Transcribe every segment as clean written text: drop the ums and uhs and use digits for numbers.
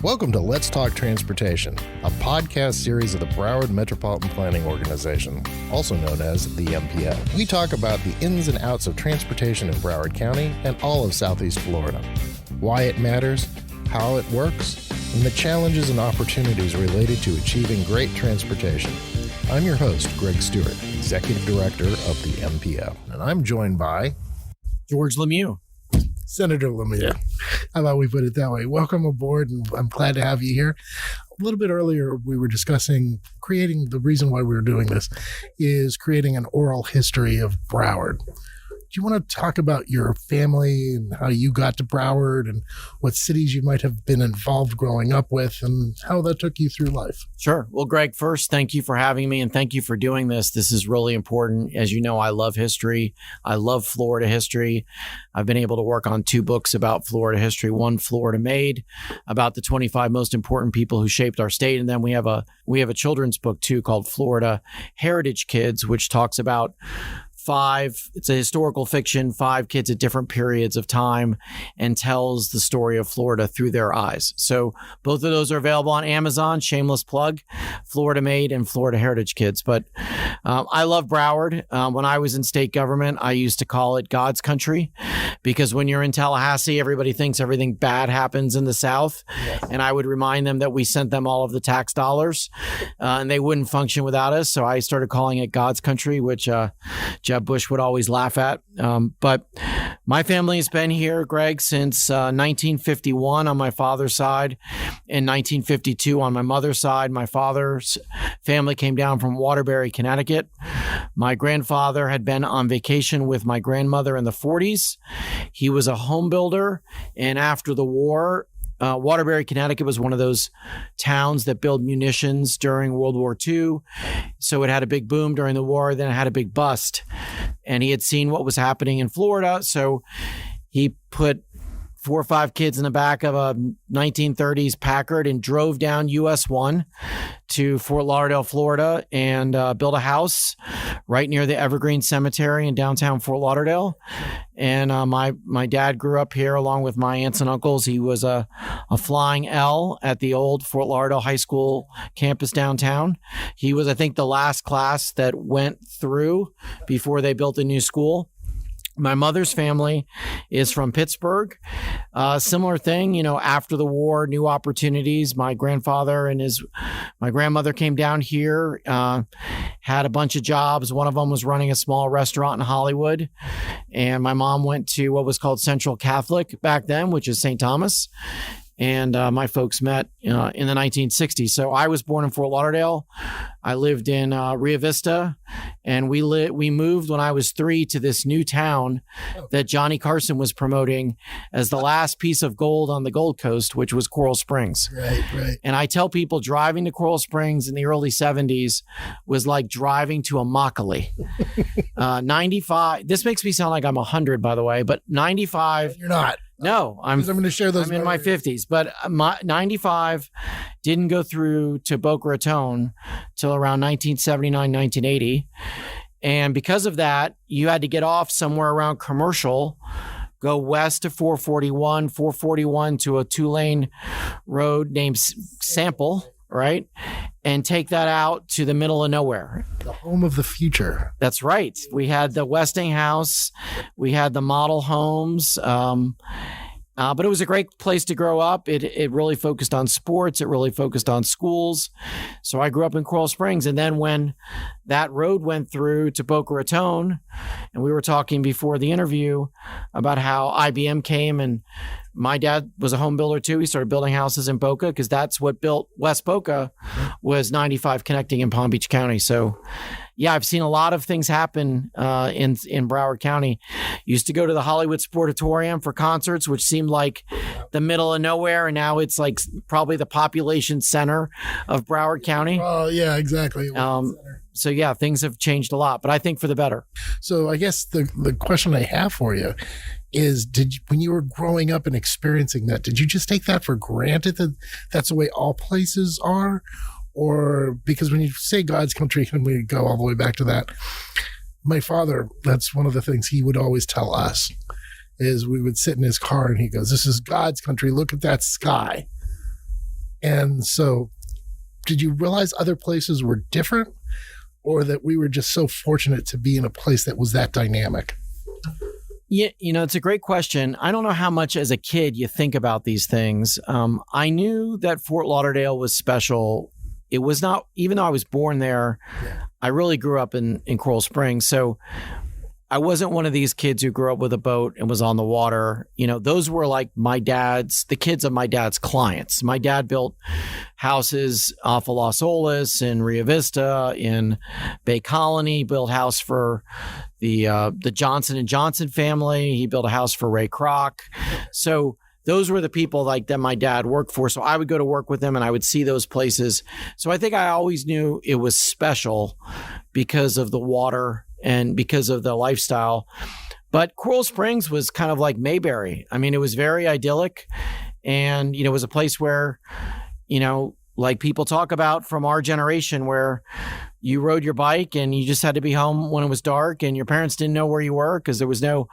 Welcome to Let's Talk Transportation, a podcast series of the Broward Metropolitan Planning Organization, also known as the MPO. We talk about the ins and outs of transportation in Broward County and all of Southeast Florida, why it matters, how it works, and the challenges and opportunities related to achieving great transportation. I'm your host, Greg Stewart, Executive Director of the MPO, and I'm joined by George LeMieux. Senator LeMieux. How about we put it that way? Welcome aboard, and I'm glad to have you here. A little bit earlier, we were discussing creating, the reason why we were doing this is creating an oral history of Broward. Do you want to talk about your family and how you got to Broward and what cities you might have been involved growing up with and how that took you through life? Sure. Well, Greg, first, thank you for having me and thank you for doing this. This is really important. As you know, I love history. I love Florida history. I've been able to work on 2 books about Florida history. One, Florida Made, about the 25 most important people who shaped our state. And then we have a children's book too called Florida Heritage Kids, which talks about it's a historical fiction, 5 kids at different periods of time and tells the story of Florida through their eyes. So both of those are available on Amazon, shameless plug, Florida Made and Florida Heritage Kids. But I love Broward. When I was in state government, I used to call it God's country because when you're in Tallahassee, everybody thinks everything bad happens in the South. Yes. And I would remind them that we sent them all of the tax dollars and they wouldn't function without us. So I started calling it God's country, which Jeb Bush would always laugh at. But my family has been here, Greg, since 1951 on my father's side and 1952 on my mother's side. My father's family came down from Waterbury, Connecticut. My grandfather had been on vacation with my grandmother in the 40s. He was a home builder, and after the war, Waterbury, Connecticut was one of those towns that built munitions during World War II. So it had a big boom during the war, then it had a big bust. And he had seen what was happening in Florida. So he put 4 or 5 kids in the back of a 1930s Packard and drove down US 1 to Fort Lauderdale, Florida, and built a house right near the Evergreen Cemetery in downtown Fort Lauderdale. And my dad grew up here along with my aunts and uncles. He was a flying L at the old Fort Lauderdale High School campus downtown. He was, I think, the last class that went through before they built a new school. My mother's family is from Pittsburgh. Similar thing, after the war, new opportunities. My grandfather and my grandmother came down here, had a bunch of jobs. One of them was running a small restaurant in Hollywood. And my mom went to what was called Central Catholic back then, which is St. Thomas. And my folks met in the 1960s. So I was born in Fort Lauderdale. I lived in Rio Vista, and we moved when I was 3 to this new town that Johnny Carson was promoting as the last piece of gold on the Gold Coast, which was Coral Springs. Right. And I tell people driving to Coral Springs in the early 70s was like driving to a Immokalee. 95. This makes me sound like I'm 100, by the way, but 95. You're not. No, I'm going to share those. I'm in my 50s, but 95 didn't go through to Boca Raton till around 1979, 1980. And because of that, you had to get off somewhere around Commercial, go west to 441 to a 2-lane road named Sample, right? And take that out to the middle of nowhere. The home of the future. That's right. We had the Westinghouse. We had the model homes. But it was a great place to grow up. It really focused on sports. It really focused on schools. So I grew up in Coral Springs. And then when that road went through to Boca Raton, and we were talking before the interview about how IBM came, and my dad was a home builder too. He started building houses in Boca because that's what built West Boca, was 95 connecting in Palm Beach County. So yeah, I've seen a lot of things happen in Broward County. Used to go to the Hollywood Sportatorium for concerts, which seemed like the middle of nowhere, and now it's like probably the population center of Broward County. Oh yeah, exactly. So yeah, things have changed a lot, but I think for the better. So I guess the question I have for you is, when you were growing up and experiencing that, did you just take that for granted that that's the way all places are? Or because when you say God's country, and we go all the way back to that, my father, that's one of the things he would always tell us, is we would sit in his car and he goes, "This is God's country. Look at that sky." And so did you realize other places were different, or that we were just so fortunate to be in a place that was that dynamic? Yeah, it's a great question. I don't know how much as a kid you think about these things. I knew that Fort Lauderdale was special. It was not, even though I was born there, I really grew up in Coral Springs. So I wasn't one of these kids who grew up with a boat and was on the water. Those were like the kids of my dad's clients. My dad built houses off of Las Olas in Rio Vista, in Bay Colony, built a house for the Johnson & Johnson family. He built a house for Ray Kroc. So those were the people like that my dad worked for. So I would go to work with them and I would see those places. So I think I always knew it was special because of the water and because of the lifestyle. But Coral Springs was kind of like Mayberry. I mean, it was very idyllic, and, it was a place where, like people talk about from our generation, where you rode your bike and you just had to be home when it was dark, and your parents didn't know where you were because there was no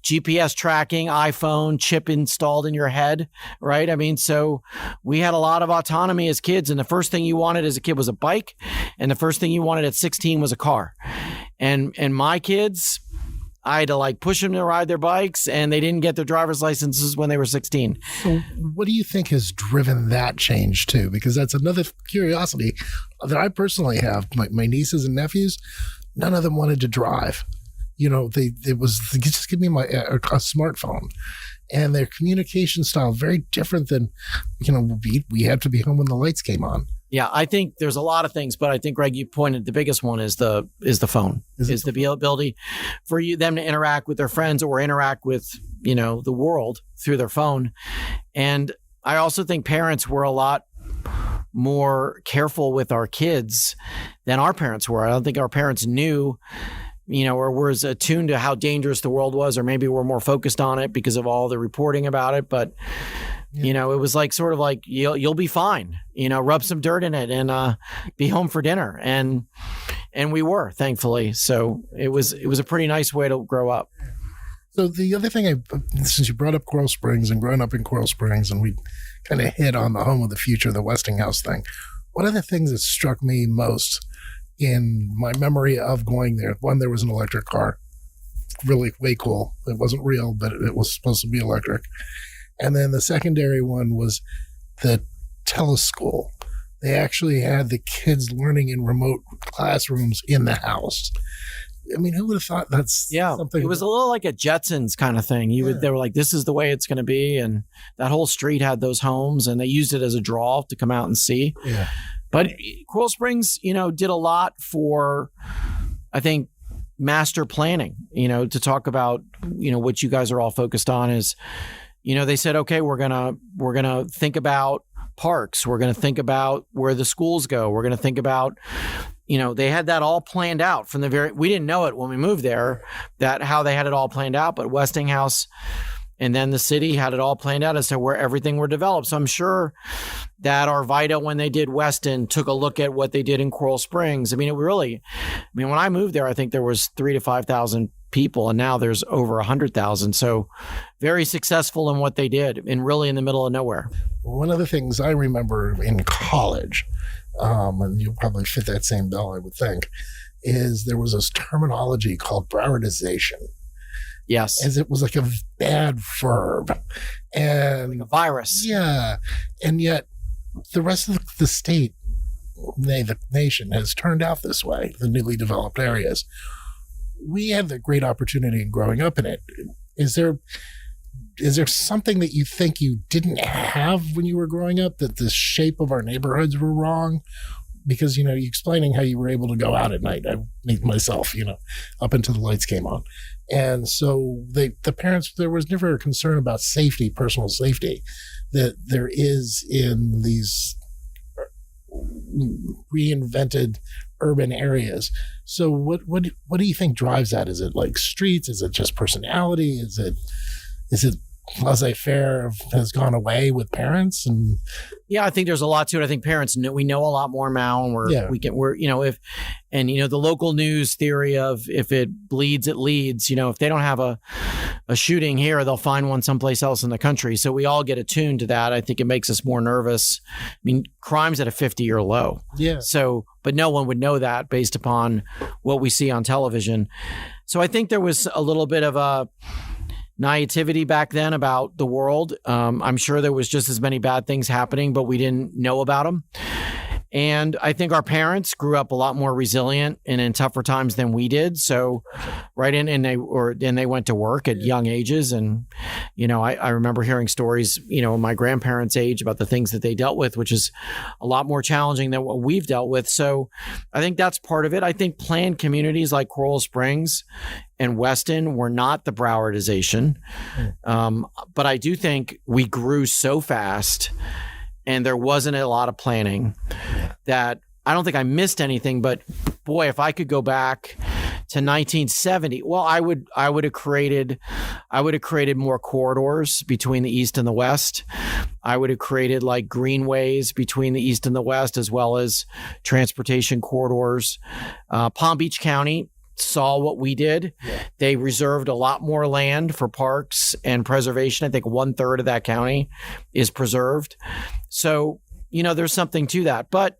GPS tracking, iPhone, chip installed in your head, right? I mean, so we had a lot of autonomy as kids, and the first thing you wanted as a kid was a bike, and the first thing you wanted at 16 was a car. And my kids, I had to push them to ride their bikes, and they didn't get their driver's licenses when they were 16. So what do you think has driven that change too? Because that's another curiosity that I personally have. My nieces and nephews, none of them wanted to drive. They just give me a smartphone, and their communication style very different than, we had to be home when the lights came on. Yeah, I think there's a lot of things, but I think, Greg, you pointed the biggest one is the phone, is the ability for them to interact with their friends or interact with, the world through their phone. And I also think parents were a lot more careful with our kids than our parents were. I don't think our parents knew, or was attuned to how dangerous the world was, or maybe we're more focused on it because of all the reporting about it. But it was sort of like, you'll be fine, rub some dirt in it and be home for dinner. And we were, thankfully. So it was a pretty nice way to grow up. So the other thing, since you brought up Coral Springs and growing up in Coral Springs, and we kind of hit on the home of the future, the Westinghouse thing, one of the things that struck me most in my memory of going there, one, there was an electric car, really way cool. It wasn't real, but it was supposed to be electric. And then the secondary one was the teleschool. They actually had the kids learning in remote classrooms in the house. I mean, who would have thought that's something? It was a little like a Jetsons kind of thing. They were like, this is the way it's going to be. And that whole street had those homes, and they used it as a draw to come out and see. Yeah. But Coral Springs, did a lot for, I think, master planning, to talk about, what you guys are all focused on is, they said, okay, we're gonna think about parks. We're gonna think about where the schools go. We're gonna think about, they had that all planned out from we didn't know it when we moved there, that how they had it all planned out, but Westinghouse and then the city had it all planned out as to where everything were developed. So I'm sure that Arvida, when they did Weston, took a look at what they did in Coral Springs. I mean, when I moved there, I think there was 3,000 to 5,000 people, and now there's over 100,000. So very successful in what they did, and really in the middle of nowhere. One of the things I remember in college, and you'll probably fit that same bill, I would think, is there was this terminology called Browardization. Yes. As it was like a bad verb. And like a virus. Yeah. And yet the rest of the state, the nation, has turned out this way, the newly developed areas. We had the great opportunity in growing up in it. Is there something that you think you didn't have when you were growing up, that the shape of our neighborhoods were wrong? Because, you're explaining how you were able to go out at night. I meet myself, up until the lights came on. And so the parents, there was never a concern about safety, personal safety, that there is in these reinvented urban areas. So what do you think drives that? Is it like streets? Is it just personality? Is it laissez-faire has gone away with parents? And yeah, I think there's a lot to it. I think parents know, we know a lot more now, and the local news theory of if it bleeds, it leads. If they don't have a shooting here, they'll find one someplace else in the country. So we all get attuned to that. I think it makes us more nervous. I mean, crime's at a 50-year low. Yeah. So, but no one would know that based upon what we see on television. So I think there was a little bit of a naivety back then about the world. I'm sure there was just as many bad things happening, but we didn't know about them. And I think our parents grew up a lot more resilient and in tougher times than we did. So and they went to work at young ages. And, I remember hearing stories, my grandparents' age about the things that they dealt with, which is a lot more challenging than what we've dealt with. So I think that's part of it. I think planned communities like Coral Springs and Weston were not the Browardization. But I do think we grew so fast and there wasn't a lot of planning that I don't think I missed anything. But boy, if I could go back to 1970, well, I would have created more corridors between the East and the West. I would have created like greenways between the East and the West, as well as transportation corridors. Palm Beach County saw what we did. Yeah. They reserved a lot more land for parks and preservation. I think 1/3 of that county is preserved. So, there's something to that. But,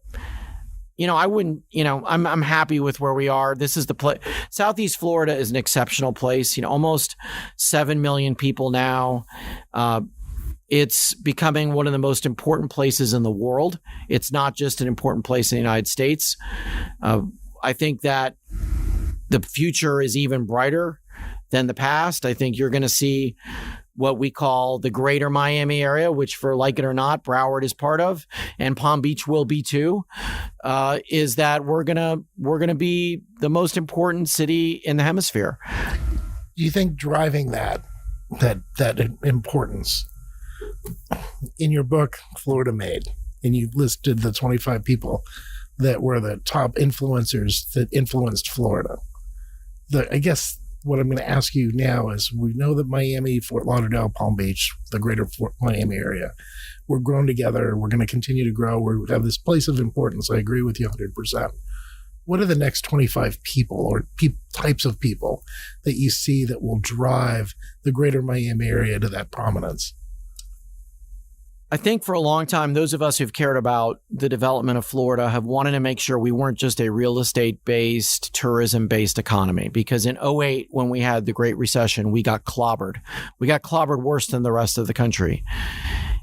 I wouldn't, I'm happy with where we are. This is the place. Southeast Florida is an exceptional place. Almost 7 million people now. It's becoming one of the most important places in the world. It's not just an important place in the United States. I think that the future is even brighter than the past. I think you're going to see what we call the greater Miami area, which, for like it or not, Broward is part of, and Palm Beach will be too, is that we're gonna be the most important city in the hemisphere. Do you think driving that importance in your book, Florida Made, and you listed the 25 people that were the top influencers that influenced Florida? I guess what I'm going to ask you now is, we know that Miami, Fort Lauderdale, Palm Beach, the greater Miami area, we're grown together. We're going to continue to grow. We have this place of importance. I agree with you 100%. What are the next 25 people or types of people that you see that will drive the greater Miami area to that prominence? I think for a long time, those of us who've cared about the development of Florida have wanted to make sure we weren't just a real estate-based, tourism-based economy. Because in 2008, when we had the Great Recession, we got clobbered. We got clobbered worse than the rest of the country.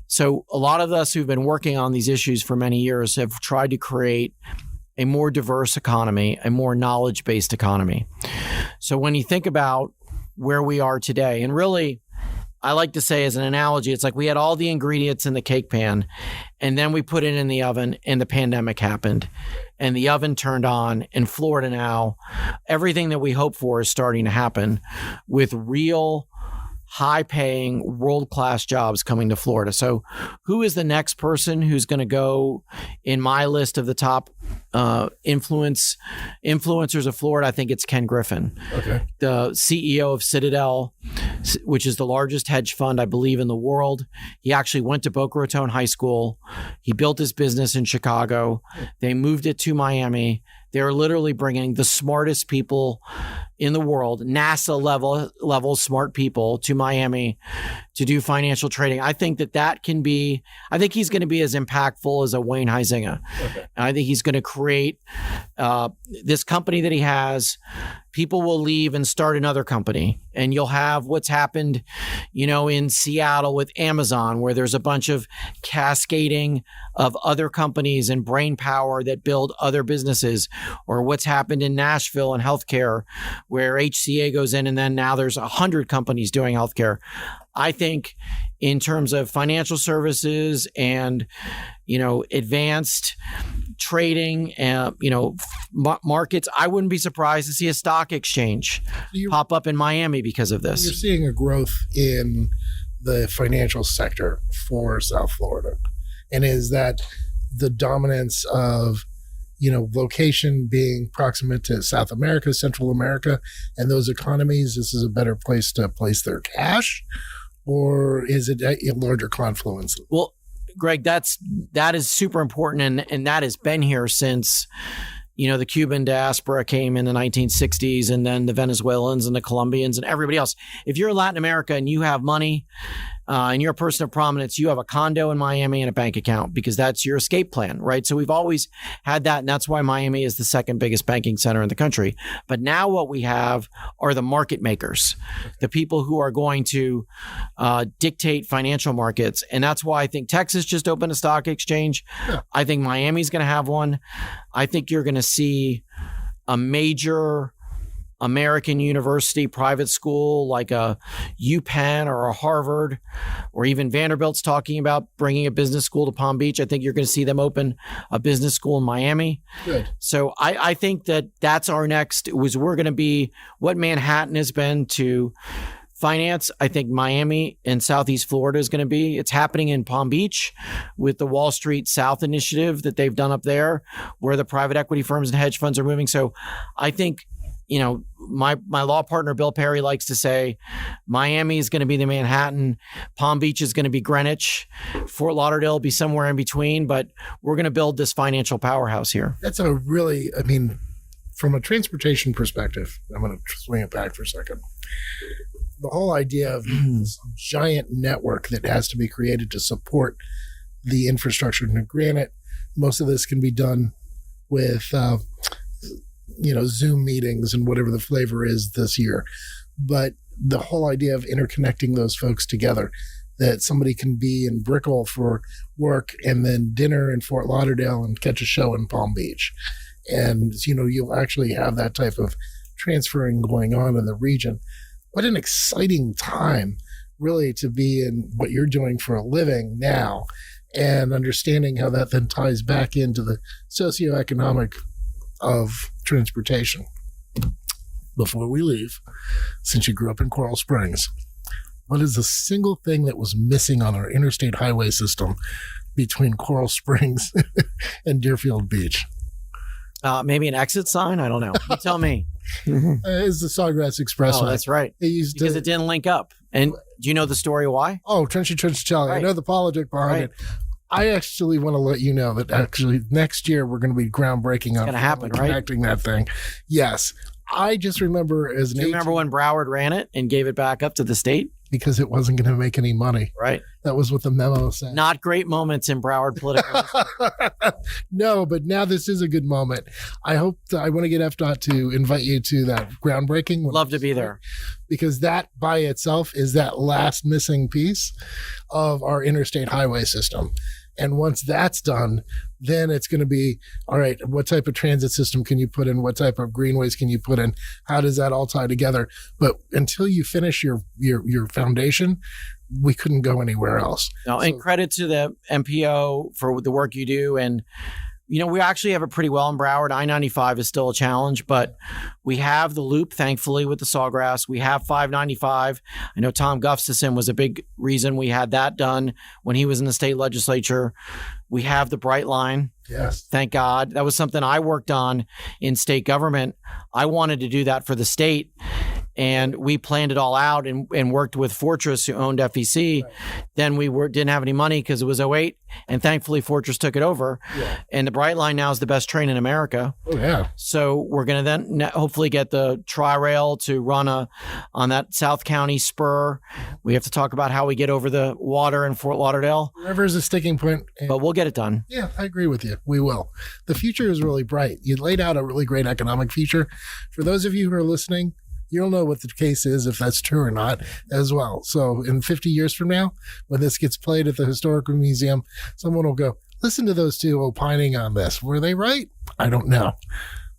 So a lot of us who've been working on these issues for many years have tried to create a more diverse economy, a more knowledge-based economy. So when you think about where we are today, and really, I like to say as an analogy, it's like we had all the ingredients in the cake pan, and then we put it in the oven, and the pandemic happened, and the oven turned on. In Florida now, everything that we hope for is starting to happen, with real high-paying, world-class jobs coming to Florida. So who is the next person who's going to go in my list of the top influencers of Florida? I think it's Ken Griffin, the CEO of Citadel, which is the largest hedge fund, I believe, in the world. He actually went to Boca Raton High School. He built his business in Chicago. They moved it to Miami. They're literally bringing the smartest people in the world, NASA level smart people, to Miami to do financial trading. I think that can be, I think he's going to be as impactful as a Wayne Huizinga. And I think he's going to create this company that he has. People will leave and start another company, and you'll have what's happened, in Seattle with Amazon, where there's a bunch of cascading of other companies and brain power that build other businesses, or what's happened in Nashville in healthcare, where HCA goes in, and then now there's 100 companies doing healthcare. I think in terms of financial services and, advanced trading and, markets, I wouldn't be surprised to see a stock exchange pop up in Miami because of this. You're seeing a growth in the financial sector for South Florida. And is that the dominance of, location being proximate to South America, Central America, and those economies, this is a better place to place their cash? or is it a larger confluence? Well, Greg, that is super important, and that has been here since, the Cuban diaspora came in the 1960s, and then the Venezuelans and the Colombians and everybody else. If you're in Latin America and you have money and you're a person of prominence, you have a condo in Miami and a bank account because that's your escape plan, right? So we've always had that, and that's why Miami is the second biggest banking center in the country. But now what we have are the market makers, the people who are going to dictate financial markets. And that's why I think Texas just opened a stock exchange. Yeah. I think Miami's going to have one. I think you're going to see a major American university private school like a UPenn or a Harvard, or even Vanderbilt's talking about bringing a business school to Palm Beach. I think you're going to see them open a business school in Miami. Good. So I think that's our next, we're going to be what Manhattan has been to finance. I think Miami and Southeast Florida is going to be. It's happening in Palm Beach with the Wall Street South initiative that they've done up there, where the private equity firms and hedge funds are moving. So I think, my law partner, Bill Perry, likes to say Miami is going to be the Manhattan, Palm Beach is going to be Greenwich, Fort Lauderdale will be somewhere in between, but we're going to build this financial powerhouse here. That's from a transportation perspective, I'm going to swing it back for a second. The whole idea of this giant network that has to be created to support the infrastructure. Now, granted, most of this can be done with Zoom meetings and whatever the flavor is this year. But the whole idea of interconnecting those folks together, that somebody can be in Brickell for work and then dinner in Fort Lauderdale and catch a show in Palm Beach. And, you'll actually have that type of transferring going on in the region. What an exciting time, really, to be in what you're doing for a living now, and understanding how that then ties back into the socioeconomic of transportation. Before we leave, since you grew up in Coral Springs, what is the single thing that was missing on our interstate highway system between Coral Springs and Deerfield Beach? Maybe an exit sign? I don't know. You tell me. It's the Sawgrass Expressway. Oh, that's right. Because it didn't link up. And do you know the story why? Oh, Trenchy Trenchatelli. Right. I know the politics behind it. I actually want to let you know that actually next year we're going to be groundbreaking on connecting that thing. Yes. I just remember as an Do you remember when Broward ran it and gave it back up to the state? Because it wasn't going to make any money. Right. That was what the memo said. Not great moments in Broward political. No, but now this is a good moment. I want to get FDOT to invite you to that groundbreaking. Love to be there. Because that by itself is that last missing piece of our interstate highway system. And once that's done, then it's going to be, all right, what type of transit system can you put in? What type of greenways can you put in? How does that all tie together? But until you finish your foundation, we couldn't go anywhere else. No, and credit to the MPO for the work you do. And, we actually have it pretty well in Broward. I-95 is still a challenge, but we have the loop, thankfully, with the Sawgrass. We have 595. I know Tom Gustafson was a big reason we had that done when he was in the state legislature. We have the Bright Line. Yes. Thank God. That was something I worked on in state government. I wanted to do that for the state. And we planned it all out and worked with Fortress, who owned FEC. Right. Then we didn't have any money because it was 2008. And thankfully, Fortress took it over. Yeah. And the Bright Line now is the best train in America. Oh, yeah. So we're going to then hopefully get the Tri-Rail to run on that South County spur. We have to talk about how we get over the water in Fort Lauderdale. River is a sticking point. But we'll get it done. Yeah, I agree with you. We will. The future is really bright. You laid out a really great economic future. For those of you who are listening, you'll know what the case is, if that's true or not, as well. So in 50 years from now, when this gets played at the Historical Museum, someone will go, listen to those two opining on this. Were they right? I don't know.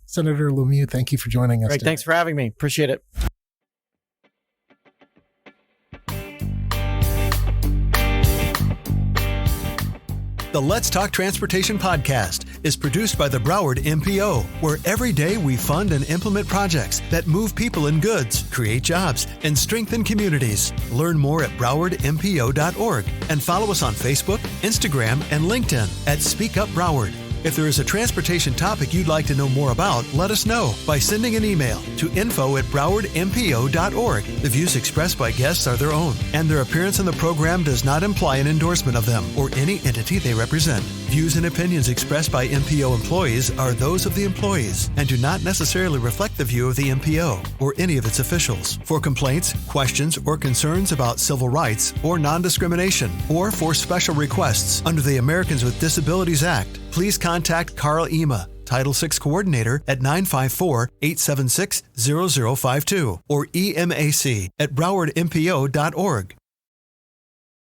Senator LeMieux, thank you for joining us today. Thanks for having me. Appreciate it. The Let's Talk Transportation podcast is produced by the Broward MPO, where every day we fund and implement projects that move people and goods, create jobs, and strengthen communities. Learn more at browardmpo.org and follow us on Facebook, Instagram, and LinkedIn at Speak Up Broward. If there is a transportation topic you'd like to know more about, let us know by sending an email to info@browardmpo.org. The views expressed by guests are their own, and their appearance in the program does not imply an endorsement of them or any entity they represent. Views and opinions expressed by MPO employees are those of the employees and do not necessarily reflect the view of the MPO or any of its officials. For complaints, questions, or concerns about civil rights or non-discrimination, or for special requests under the Americans with Disabilities Act, please contact Carl Ema, Title VI Coordinator, at 954-876-0052 or EMAC@browardmpo.org.